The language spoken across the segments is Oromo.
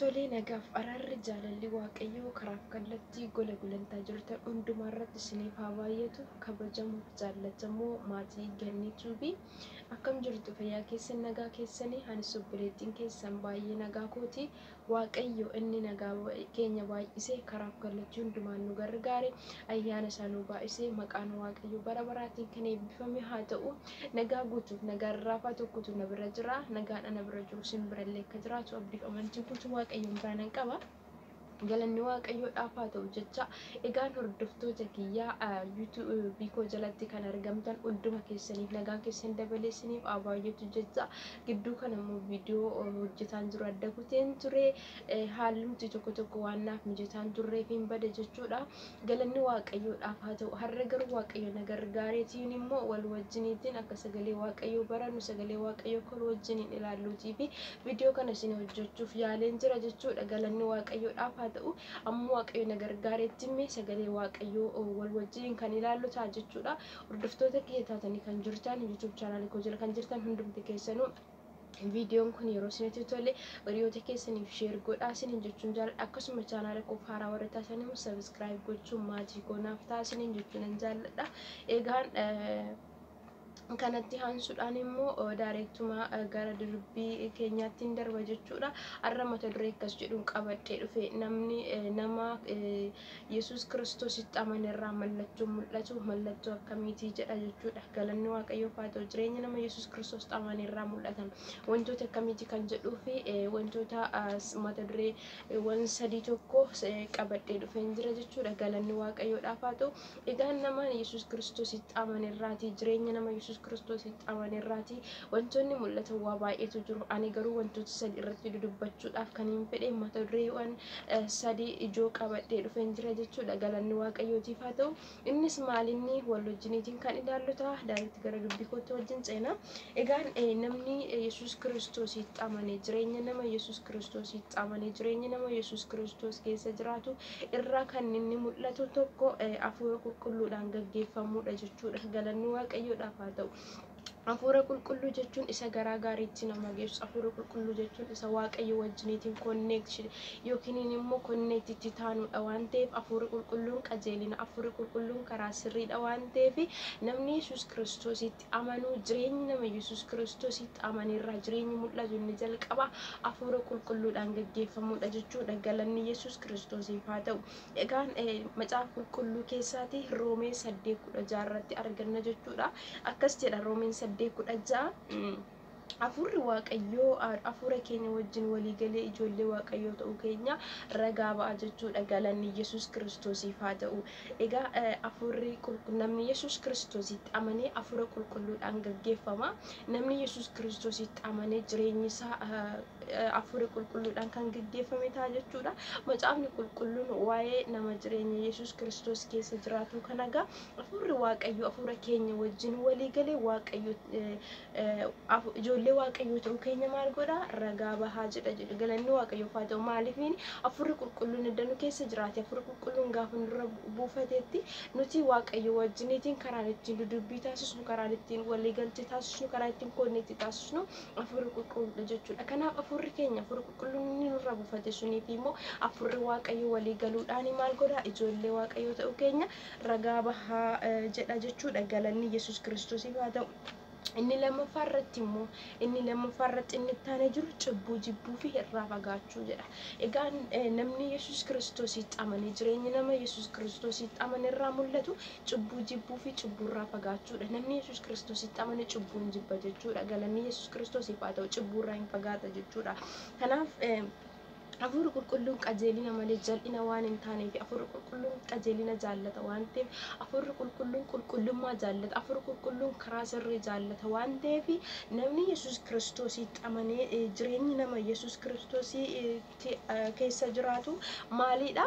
Tolee nagaaf araarri jaalalli waaqayyoo karaaf kallattii gola gulantaa jirtan hundumaarratti isiniif haa baay'atu. Kabajamoo jaallatamoo maatii Ganniituubii akkam jirtu fayyaa keessan nagaa keessanii anis obboleettiin keessan baay'ee nagaa kooti. Waaqayyo inni nagaa keenya baay'isee karaaf kallattii hundumaan nu gargaare ayyaana isaa nu baay'isee maqaan waaqayyo bara baraatiin kan eebbifame haa ta'u. Nagaa guutuuf nagaa irraafaa tokkotu na bira jira. Nagaan ana bira jiru sin birallee akka jiraatu abdiif amantii guutuu waaqayyoon biraan qaba. Galanni waaqayyoodhaaf haa ta'u jecha egaan hordoftoota kiyyaa YouTube koo jalatti kan argamtan hunduma keessaniif nagaa keessan dabalee isiniif haa baay'atu jecha gidduu kana immoo viidiyoo hojjetaan jiru adda kuteen ture haalumti tokko waan naaf mijataan turreef hin bade jechuudha. Galanni waaqayyoodhaaf haa ta'u. Har'a garuu waaqayyo na gargaareetiin immoo wal wajjiniitiin akka sagalee waaqayyoo barannu sagalee waaqayyoo kol wajjiniin ilaalluutii fi viidiyoo kana isin hojjechuuf yaaleen jira jechuudha. Galanni waaqayyoodhaaf haa ta'u. Ammoo waaqayyo na gargaareetti mee sagalee waaqayyoo wal wajjin kan ilaallu ta'a jechuudha. Hordoftoota kiyya taatanii kan jirtan YouTube channel koo jala kan jirtan hundumti keessanuu viidiyoon kun yeroo isinitti tole hiriyoota keessaniif share godhaa isiniin jechuun jaalladha. Akkasuma channel koo haaraa warra taatan immoo subscribe gochuun maatii koo naaf ta'a isiniin jechuun jaalladha. Egaan kanatti haansuudhaan immoo daareektuma gara dubbii keenyaattiin darba jechuudha. Har'a mata duree akkas jedhuun qabadhee dhufe namni nama Yesuus Kiristoositti amanirraa mallattoo mul'atu mallattoo akkamiitii jedha jechuudha. Galanni waaqayyoof haa ta'u. Jireenya nama Yesuus Kiristoositti amanirraa mul'atan wantoota akkamiitii kan jedhuu fi wantoota mata duree wan sadii tokko qabadhee dhufeen jira jechuudha. Galanni waaqayyoodhaaf haa ta'u. Egaan nama Yesuus Kiristoositti amanirraati jireenya nama Yesuus Kiristoositti amanirraati wantoonni mul'atan waa baay'eetu jiru. Ani garuu wantoota sadii irratti dudubbachuudhaaf kan hin fedhe mata dureewwan sadii ijoo qabadhee dhufeen jira jechuudha. Galanni waaqayyootiif haa ta'u. Innis maalinni wal wajjiniitiin kan ilaallu ta'a. Daariitti gara dubbii kootti wajjin ceena. Egaan namni Yesuus Kiristoositti amane jireenya nama Yesuus Kiristoositti amane jireenya nama Yesuus Kiristoos keessa jiraatu irraa kan inni mul'atu tokko hafuura qulqulluudhaan gaggeeffamuudha jechuudha. Galanni waaqayyoodhaaf haa ta'u. Hafuura qulqulluu jechuun isa garaa gaariitti nama geessu. Hafuura qulqulluu jechuun isa waaqayyo wajjiniitiin connection yookiin immoo connect itti taanuudha waan ta'eef hafuura qulqulluun qajeelina hafuura qulqulluun karaa sirriidha waan ta'eef namni Yesuus Kiristoositti amanuu jireenyi nama Yesuus Kiristoositti amanirraa jireenyi mul'atu inni jalqaba hafuura qulqulluudhaan gaggeeffamuudha jechuudha. Galanni Yesuus Kiristoosiif haa ta'u. Egaan macaafa qulqulluu keessaati Roomee 8:16 irratti arganna jechuudha. Akkas jedha Roomeen 8:16 Afurri waaqayyoo afura keenya wajjin walii galee ijoollee waaqayyoo ta'uu keenya ragaa ba'a jechuudha. Galanni Yesuus Kiristoosiif haa ta'u. Egaa afurri namni Yesuus Kiristoositti amanee afura qulqulluudhaan gaggeeffama. Namni Yesuus Kiristoositti amanee jireenyi isaa afura qulqulluudhaan kan gaggeeffame ta'a jechuudha. Macaafni qulqulluun waa'ee nama jireenya Yesuus Kiristoos keessa jiraatu kan agaa afurri waaqayyoo afura keenya wajjin walii galee waaqayyoo ijoollee waaqayyoo ta'uu keenya maal godha ragaa bahaa jedha jedhu. Galanni waaqayyoof haa ta'u. Maaliifin afurri qulqulluun iddoo keessa jiraate afurri qulqulluun gaafa nurra buufateetti nuti waaqayyo wajjiniitiin karaa ittiin dubbii taasisnu karaa ittiin waliigaltee taasisnu karaa ittiin konneektii taasisnu afurri qulqulluudha jechuudha. Kanaaf afurri keenya afurri qulqulluun nurra buufate suniif immoo afurri waaqayyo waliigaluudhaan maal godha ijoollee waaqayyoo ta'uu keenya ragaa bahaa jedha jechuudha. Galanni Yesuus Kiristoosiif haa ta'u. Inni lamaffaarratti immoo inni lamaffaarratti inni taane jiru cubbuu jibbuu fi irraa fagaachuu jedha. Egaan namni Yesuus Kiristoositti amane jireenya nama Yesuus Kiristoositti amane irraa mul'atu cubbuu jibbuu fi cubbuu irraa fagaachuudha. Namni Yesuus Kiristoositti amane cubbuu hin jibba jechuudha. Galanni Yesuus Kiristoosiif haa ta'u. Cubbuu irraa hin fagaata jechuudha. Kanaaf afurri qulqulluun qajeelina malee jal'ina waan hin taaneef afurri qulqulluun qajeelina jaallata waan ta'eef afurri qulqulluun qulqullummaa jaallata afurri qulqulluun karaa sirrii jaallata waan ta'eef namni Yesuus Kiristoositti amanee jireenyi nama Yesuus Kiristoosii keessa jiraatu maalidha?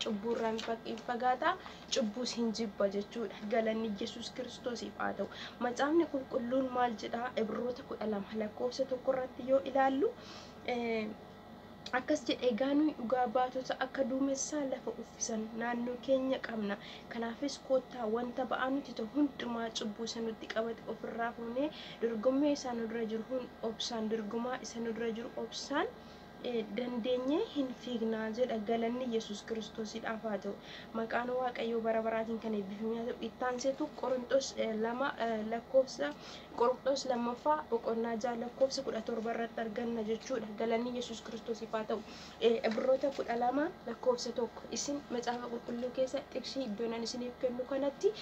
Cubburraa hin fagaata cubbuus hin jibba jechuudha. Galanni Yesuus Kiristoosiif haa ta'u. Macaafni qulqulluun maal jedha? Ibroota 12 lakkoofsa 1 irratti yoo ilaallu akkas jedhe gaanuu dhugaa baatota akka duumessaa lafa uffisan naannoo keenya qabna. Kanaafis koottaa wanta ba'aa nuti ta'u hundumaa cubbuu isa nutti qabate ofirraa fuunee dorgommii isaa nu dura jiru obsaan dorgomaa isa nu dura jiru obsaan dandeenye hin fiignaa jedha. Galanni Yesuus Kiristoosiidhaaf haa ta'u. Maqaan Waaqayyoo bara baraatiin kan eebbifamu haa ta'u. Ittaanseetu Qorontos 2 lakkoofsa Qorontos 2ffaa boqonnaa 6 lakkoofsa 17 irratti arganna jechuudha. Galanni Yesuus Kiristoosiif haa ta'u. Ibroota 12 lakkoofsa 1 isin macaafa qulqulluu keessa xiqsii iddoon ani isiniif kennu kanatti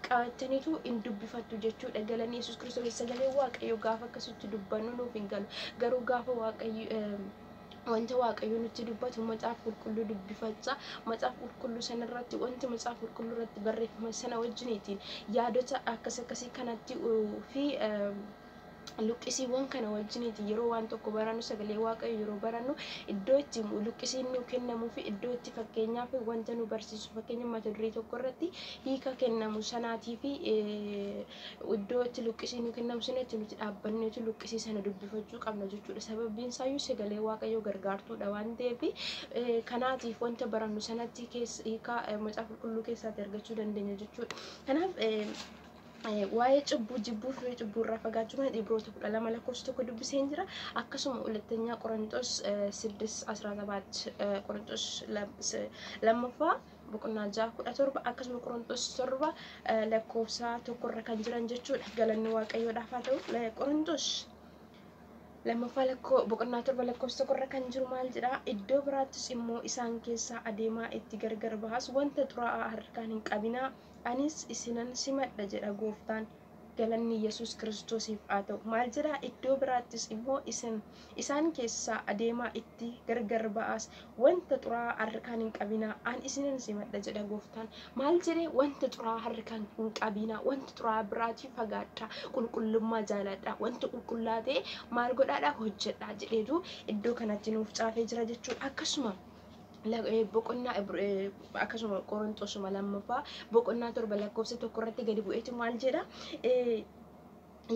qabataniitu hin dubbifattu jechuudha. Galanni Yesuus Kiristoos sagalee Waaqayyoo gaafa akkasitti dubbannu nuuf hin galu. Garuu gaafa Waaqayyo wanta Waaqayyo nutti dubbatu macaafa qulqulluu dubbifachaa macaafa qulqulluu sanarratti wanti macaafa qulqulluu irratti barreeffame sana wajjiniitiin yaadota akkasii kanatti fi luqqisiiwwan kana wajjiniiti yeroo waan tokko barannu sagalee Waaqayyo yeroo barannu iddoo itti luqqisiin nu kennamuu fi iddoo itti fakkeenyaaf wanta nu barsiisu fakkeenya mata duree tokko irratti hiika kennamu sanaatii fi iddoo itti luqqisiin nu kennamu sanatti nuti dhaabbanneetu luqqisii sana dubbifachuu qabna jechuudha. Sababiin isaayyuu sagalee Waaqayyo gargaartuudha waan ta'eef kanaatiif wanta barannu sanatti hiika macaafa qulqulluu keessaatti argachuu dandeenya jechuudha. Kanaaf waa'ee cubbuu jibbuu fi cubbuu irraa fagaachuu kana Ibroota 12 lakkoofsa 1 dubbiseen jira. Akkasuma hulatanya Qorontos 6:17 Qorontos 2ffaa boqonnaa 6:17 akkasuma Qorontos 7 lakkoofsa 1 irra kan jiran jechuudha. Galanni Waaqayyoodhaaf haa ta'u. Qorontos 2ffaa boqonnaa 7 lakkoofsa 1 irra kan jiru maal jedha? Iddoo biraattis immoo isaan keessaa adeemaa itti gargar bahas wanta xuraa'aa harkaan hin qabinaa anis isinan simadha jedha Gooftaan. Galanni Yesuus Kiristoosiif haa ta'u. Maal jedha? Iddoo biraattis immoo isaan keessaa adeemaa itti gargar ba'as wanta xuraa'aa harkaan hin qabinaa an isinan simadha jedha Gooftaan. Maal jedhee? Wanta xuraa'aa harkaan hin qabinaa, wanta xuraa'aa biraatii fagaadhaa, qulqullummaa jaaladhaa, wanta qulqullaa ta'e maal godhaadhaa hojjedhaa jedheetu iddoo kanatti nuuf caafee jira jechuudha. Akkasuma boqonnaa akkasuma Qorontosuma 2ffaa boqonnaa 7 lakkoofsa 1 irratti gadi bu'eetu maal jedha?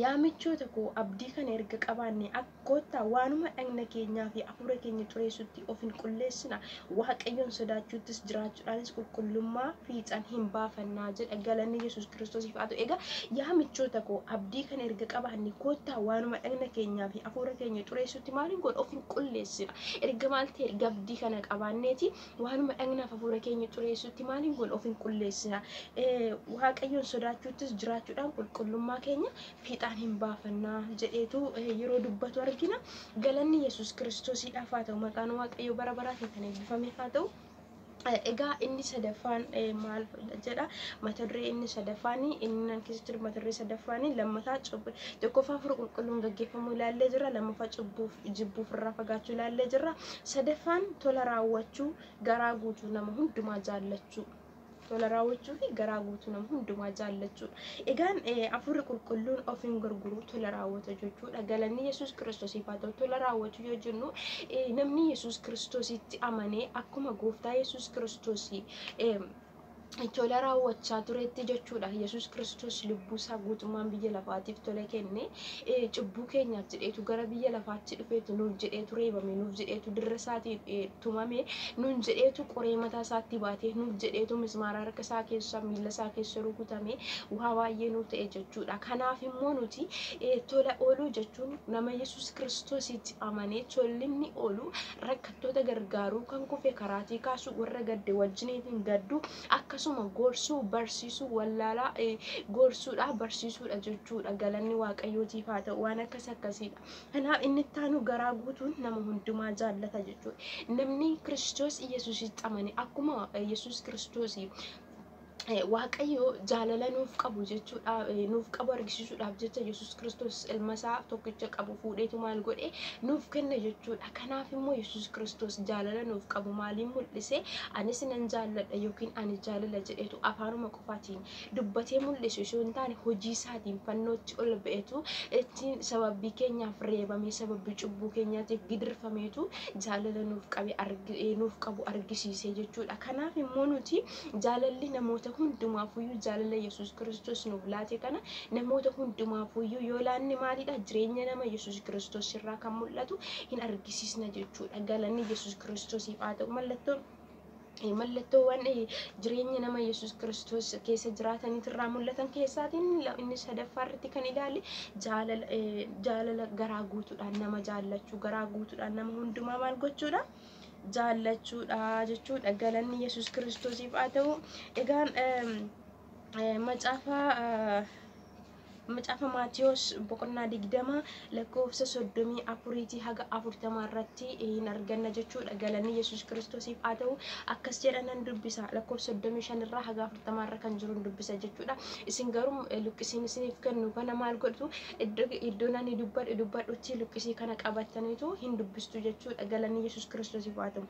Yaa michoota koo abdii kana erga qabaanne akkoottaa waanuma dhagna keenyaa fi hafuura keenya xureessutti of hin qulleessina. Waaqayyoon sodaachuuttis jiraachuudhaanis qulqullummaa fiixaan hin baafannaa jedha. Galanni Yesuus Kiristoosiif haa ta'u. Egaa yaa michoota koo abdii kana erga qabaanne koottaa waanuma dhagna keenyaa fi hafuura keenya xureessutti maaliin godha of hin qulleessina. Erga maal ta'e erga abdii kana qabaanneeti waanuma dhagnaaf hafuura keenya xureessutti maaliin godha of hin qulleessina. Waaqayyoon sodaachuuttis jiraachuudhaan qulqullummaa keenya fiixaan hin baafannaa jedheetu yeroo dubbatu argina. Galanni Yesuus Kiristoosiidhaaf haa ta'u. Maqaan Waaqayyo bara baraatiin kan eebbifame haa ta'u. Egaa inni sadaffaan maal jedha? Mata duree inni sadaffaanii inni nan keessa jiru mata duree sadaffaanii lammataa tokkoffaa hafuura qulqulluun gaggeeffamuu ilaallee jirra. Lammaffaa jibbuuf irraa fagaachuu ilaallee jirra. Sadaffaan tola raawwachuu garaa guutuu nama hundumaa jaallachuu. Tola raawwachuu fi garaa guutuu nama hundumaa jaallachuu. Egaan hafuurri qulqulluun of hin gurguru tola raawwata jechuudha. Galanni Yesuus Kiristoosiif haa ta'u. Tola raawwachuu yoo jennu namni Yesuus Kiristoositti amanee akkuma Gooftaa Yesuus Kiristoosii tola raawwachaa turetti jechuudha. Yesuus Kiristoos lubbuu isaa guutummaan biyya lafaatiif tola kenne cubbuu keenyaaf jedheetu gara biyya lafaatti dhufeetu nuuf jedheetu reebame, nuuf jedheetu dirra isaatiin tumame, nuuf jedheetu qoree mataa isaatti baatee, nuuf jedheetu mismaara harka isaa keessa miila isaa keessa rukutame waa baay'ee nuuf ta'e jechuudha. Kanaaf immoo nuti tola ooluu jechuun nama Yesuus Kiristoositti amanee tollinni oolu rakkattoota gargaaruu, kan kufe karaatii kaasuu, warra gadde wajjiniitiin gadduu akkasuma gorsuu barsiisuu wallaalaa gorsuudha barsiisuudha jechuudha. Galanni Waaqayyootiif haa ta'u. Waan akkasiidha. Kanaaf inni ittaanu garaa guutuun nama hundumaa jaallata jechuudha. Namni Kiristoos Yesuusitti amane akkuma Yesuus Kiristoosii Waaqayyo jaalala nuuf qabu jechuudha. Nuuf qabu argisiisuudhaaf jecha Yesuus Kiristoos ilma isaa tokkicha qabu fuudheetu maal godhe nuuf kenna jechuudha. Kanaaf immoo Yesuus Kiristoos jaalala nuuf qabu maaliin mul'ise? Anis nan jaalladha yookiin ani jaalala jedheetu afaanuma qofaatiin dubbatee mul'isu osoo hin taane hojii isaatiin fannootti ol ba'eetu ittiin sababii keenyaaf reebame, sababii cubbuu keenyaatiif gidirfameetu jaalala nuuf qabu argisiise jechuudha. Kanaaf immoo nuti jaalalli namoota hundumaafuu jaalala Yesuus Kiristoos nuuf laate kana namoota hundumaafuu yoo laanne maalidha jireenya nama Yesuus Kiristoos irraa kan mul'atu hin argisiisna jechuudha. Galanni Yesuus Kiristoosiif haa ta'u. Mallattoowwan jireenya nama Yesuus Kiristoos keessa jiraatanirraa mul'atan keessaatiin inni sadaffaarratti kan ilaalle jaalala garaa guutuudhaan nama jaallachuu, garaa guutuudhaan nama hundumaa maal gochuudha jaallachuudha jechuudha. Galanni Yesuus Kiristoosiif haa ta'u. Egaan macaafa Maatiyos boqonnaa 20 lakkoofsa 34 haga 40 irratti hin arganna jechuudha. Galanni Yesuus Kiristoosiif haa ta'u. Akkas jedhanan dubbisa lakkoofsa 35 irraa haga 40 irra kan jiru dubbisa jechuudha. Isin garuu luqqisiin isiniif kennu kana maal godhu iddoo nani dubbadhutti luqqisii kana qabataniitu hin dubbistu jechuudha. Galanni Yesuus Kiristoosiif haa ta'u.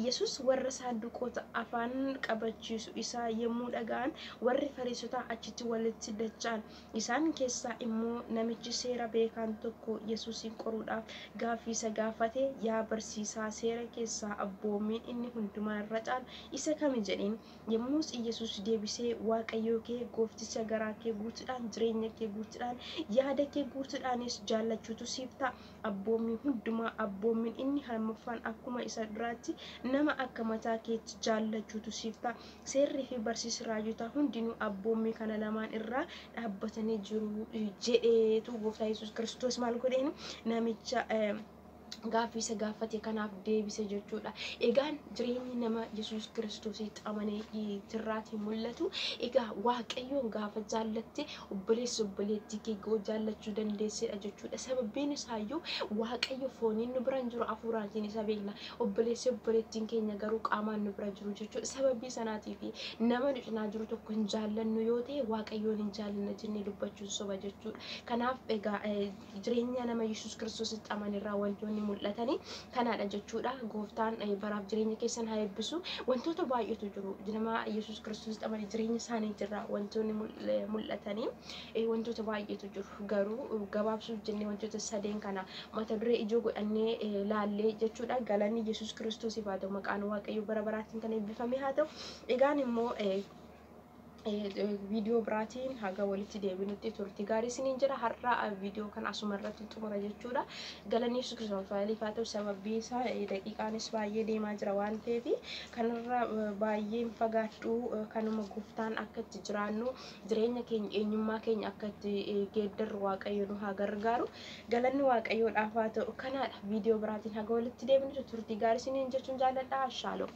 Yesuus warra saanduqoota afaan qabachiisu isaa yemmuu dhaga'an warri Fariisotaa achitti walitti dacha'an isaan keessaa immoo namichi seera beekaan tokko Yesuusin qoruudhaaf gaaffii isa gaafate, yaa barsiisaa seera keessaa abboomiin inni hundumaa irra caalu isa kami jedheen. Yommus Yesuus deebisee Waaqayyoo kee goofticha garaa kee guutuudhaan, jireenya kee guutuudhaan, yaada kee guutuudhaanis jaallachuutu siif ta'a. Abboomiin hundumaa abboomiin inni lammaffaan akkuma isa duraatti nama akka mataa keetti jaallachuutu siif ta'a. Seerrii fi barsiisni raajotaa hundinuu abboomii kana lamaan irraa dhaabbatanii jiru jedheetu Gooftaa Yesuus Kiristoos maal godheen namicha gaaffii isa gaafate kanaaf deebise jechuudha. Egaan jireenyi nama Yesuus Kiristoositti amanee tirraatii mul'atu. Egaa Waaqayyoon gaafa jaallatte obboleettii kee jaallachuu dandeessedha jechuudha. Sababiin isaayyuu Waaqayyo fooniin nu bira jiru hafuuraatiin isa beekna. Obboleettiin keenya garuu qaamaan nu bira jiru jechuudha. Sababii sanaatiif nama nu cinaa jiru tokko hin jaallannu yoo ta'e Waaqayyoon hin jaallanna jennee dubbachuun soba jechuudha. Kanaaf egaa jireenya nama Yesuus Kiristoositti amanirraa wantoonni mul'atanii kanaadha jechuudha. Gooftaan baraaf jireenya keessan haa eebbisu. Wantoota baay'eetu jiru. Nama Yesuus Kiristoositti amanii jireenya isaaniitirraa wantoonni mul'atanii wantoota baay'eetu jiru. Garuu gabaabsuuf jennee wantoota sadeen kana mata duree ijoo godhannee laallee jechuudha. Galanni Yesuus Kiristoosiif haa ta'u. Maqaan Waaqayyoo bara baraatiin kan eebbifame haa ta'u. Egaan immoo video biraatiin haga walitti deebinutti turtii gaarii isiniin jira. Har'a video kan asuma irratti xumura jechuudha. Galanni Yesuus Kiristoos faayilii haa ta'u. Sababii isaa daqiiqaanis baay'ee deemaa jira waan ta'eef kanarra baay'ee fagaadhu. Kanuma Gooftaan akka itti jiraannu jireenya keenya eenyummaa keenya akka itti geeddarru Waaqayyo nu haa gargaaru. Galanni Waaqayyoodhaaf haa ta'u. Kanaadha video biraatiin haga walitti deebinutti turtii gaarii isiniin jechuun jaalladha. Shaalom.